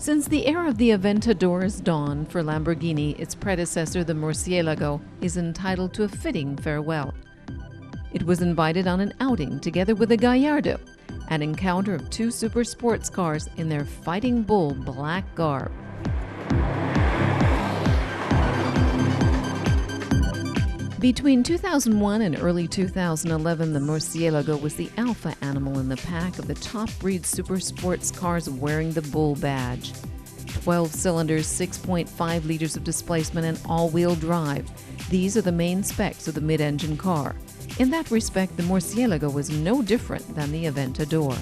Since the era of the Aventador's dawn for Lamborghini, its predecessor, the Murcielago, is entitled to a fitting farewell. It was invited on an outing together with the Gallardo, an encounter of two super sports cars in their Fighting Bull black garb. Between 2001 and early 2011, the Murcielago was the alpha animal in the pack of the top-breed super sports cars wearing the Bull badge. 12 cylinders, 6.5 liters of displacement, and all-wheel drive. These are the main specs of the mid-engine car. In that respect, the Murcielago was no different than the Aventador.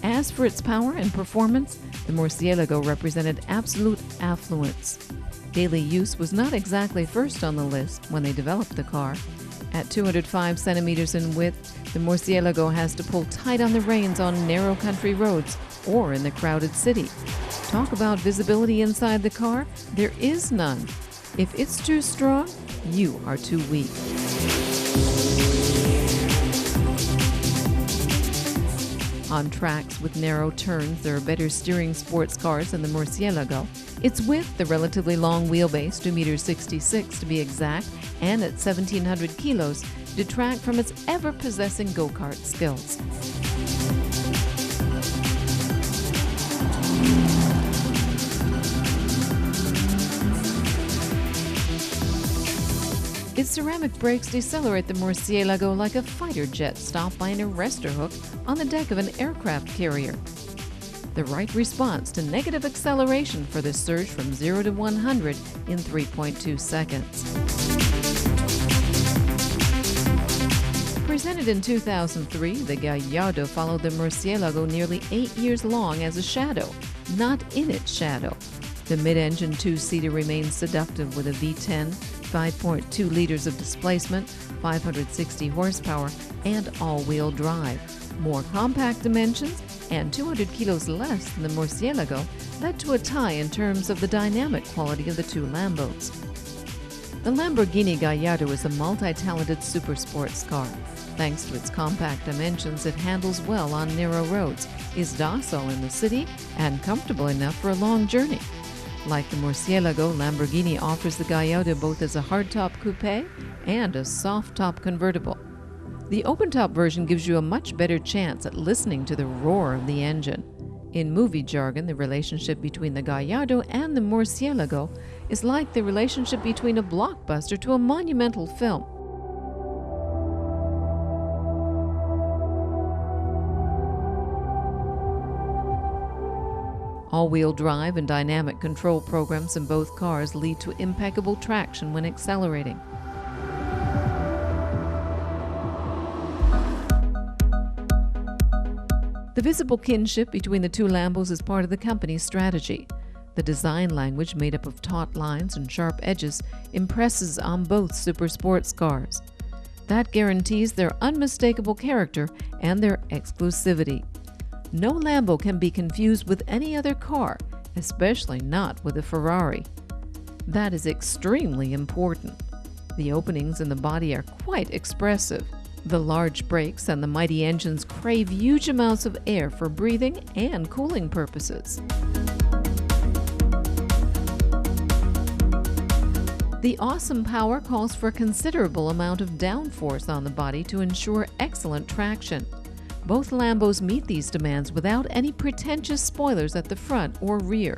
As for its power and performance, the Murcielago represented absolute affluence. Daily use was not exactly first on the list when they developed the car. At 205 centimeters in width, the Murcielago has to pull tight on the reins on narrow country roads or in the crowded city. Talk about visibility inside the car? There is none. If it's too strong, you are too weak. On tracks with narrow turns, there are better steering sports cars than the Murcielago. Its width, the relatively long wheelbase, 2 meters 66 to be exact, and at 1,700 kilos, detract from its ever-possessing go-kart skills. Its ceramic brakes decelerate the Murcielago like a fighter jet stopped by an arrestor hook on the deck of an aircraft carrier. The right response to negative acceleration for the surge from 0 to 100 in 3.2 seconds. Presented in 2003, the Gallardo followed the Murcielago nearly 8 years long as a shadow, not in its shadow. The mid-engine two-seater remains seductive with a V10, 5.2 liters of displacement, 560 horsepower, and all-wheel drive. More compact dimensions and 200 kilos less than the Murcielago led to a tie in terms of the dynamic quality of the two Lambos. The Lamborghini Gallardo is a multi-talented super sports car. Thanks to its compact dimensions, it handles well on narrow roads, is docile in the city, and comfortable enough for a long journey. Like the Murcielago, Lamborghini offers the Gallardo both as a hardtop coupe and a soft-top convertible. The open-top version gives you a much better chance at listening to the roar of the engine. In movie jargon, the relationship between the Gallardo and the Murcielago is like the relationship between a blockbuster to a monumental film. All-wheel drive and dynamic control programs in both cars lead to impeccable traction when accelerating. The visible kinship between the two Lambos is part of the company's strategy. The design language, made up of taut lines and sharp edges, impresses on both super sports cars. That guarantees their unmistakable character and their exclusivity. No Lambo can be confused with any other car, especially not with a Ferrari. That is extremely important. The openings in the body are quite expressive. The large brakes and the mighty engines crave huge amounts of air for breathing and cooling purposes. The awesome power calls for a considerable amount of downforce on the body to ensure excellent traction. Both Lambos meet these demands without any pretentious spoilers at the front or rear.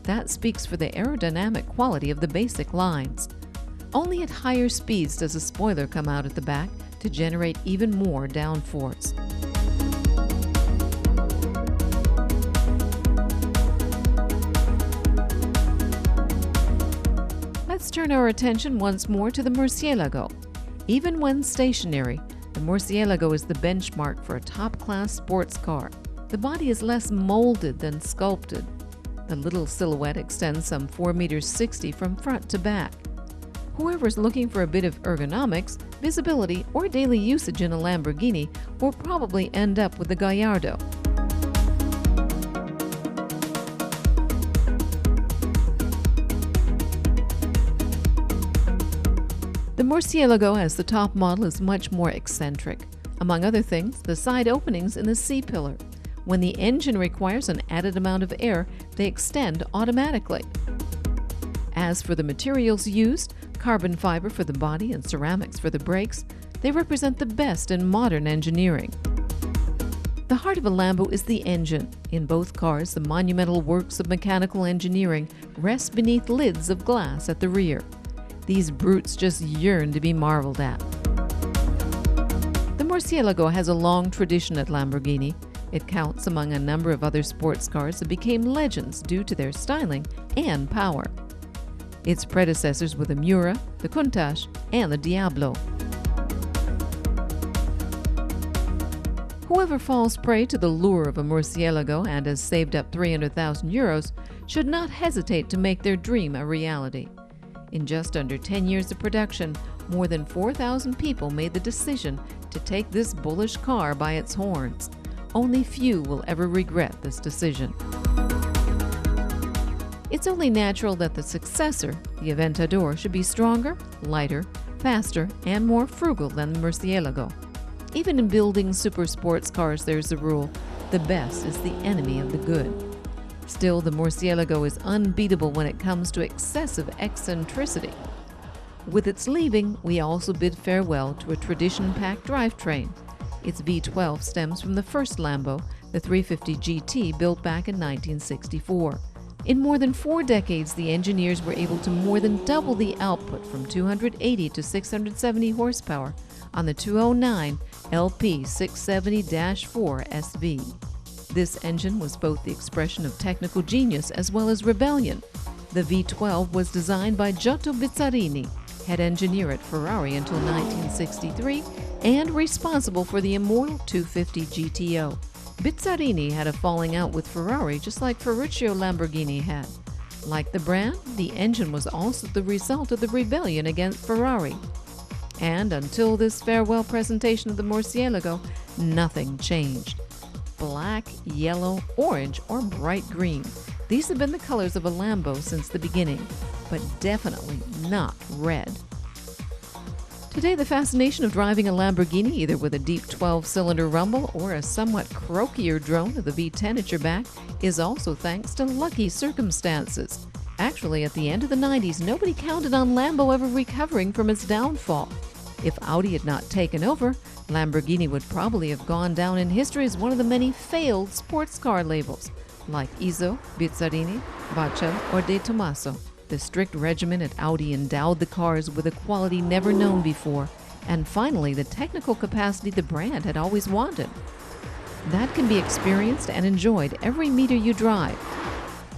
That speaks for the aerodynamic quality of the basic lines. Only at higher speeds does a spoiler come out at the back to generate even more downforce. Let's turn our attention once more to the Murcielago. Even when stationary, the Murcielago is the benchmark for a top-class sports car. The body is less molded than sculpted. The little silhouette extends some 4 meters 60 from front to back. Whoever's looking for a bit of ergonomics, visibility, or daily usage in a Lamborghini will probably end up with the Gallardo. The Murcielago as the top model is much more eccentric. Among other things, the side openings in the C-pillar. When the engine requires an added amount of air, they extend automatically. As for the materials used, carbon fiber for the body and ceramics for the brakes, they represent the best in modern engineering. The heart of a Lambo is the engine. In both cars, the monumental works of mechanical engineering rest beneath lids of glass at the rear. These brutes just yearn to be marveled at. The Murcielago has a long tradition at Lamborghini. It counts among a number of other sports cars that became legends due to their styling and power. Its predecessors were the Miura, the Countach, and the Diablo. Whoever falls prey to the lure of a Murcielago and has saved up 300,000 euros should not hesitate to make their dream a reality. In just under 10 years of production, more than 4,000 people made the decision to take this bullish car by its horns. Only few will ever regret this decision. It's only natural that the successor, the Aventador, should be stronger, lighter, faster, and more frugal than the Murcielago. Even in building super sports cars, there's a rule: the best is the enemy of the good. Still, the Murcielago is unbeatable when it comes to excessive eccentricity. With its leaving, we also bid farewell to a tradition-packed drivetrain. Its V12 stems from the first Lambo, the 350 GT, built back in 1964. In more than 4 decades, the engineers were able to more than double the output from 280 to 670 horsepower on the 209 LP 670-4 SV. This engine was both the expression of technical genius as well as rebellion. The V12 was designed by Giotto Bizzarini, head engineer at Ferrari until 1963, and responsible for the immortal 250 GTO. Bizzarini had a falling out with Ferrari just like Ferruccio Lamborghini had. Like the brand, the engine was also the result of the rebellion against Ferrari. And until this farewell presentation of the Murcielago, nothing changed. Black, yellow, orange, or bright green. These have been the colors of a Lambo since the beginning, but definitely not red. Today, the fascination of driving a Lamborghini, either with a deep 12-cylinder rumble or a somewhat croakier drone of the V10 at your back, is also thanks to lucky circumstances. Actually, at the end of the 90s, nobody counted on Lambo ever recovering from its downfall. If Audi had not taken over, Lamborghini would probably have gone down in history as one of the many failed sports car labels, like Izzo, Bizzarini, Bacel, or De Tomaso. The strict regimen at Audi endowed the cars with a quality never known before, and finally the technical capacity the brand had always wanted. That can be experienced and enjoyed every meter you drive,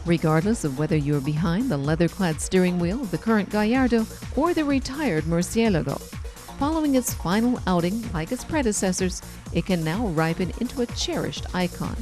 regardless of whether you're behind the leather-clad steering wheel of the current Gallardo or the retired Murcielago. Following its final outing, like its predecessors, it can now ripen into a cherished icon.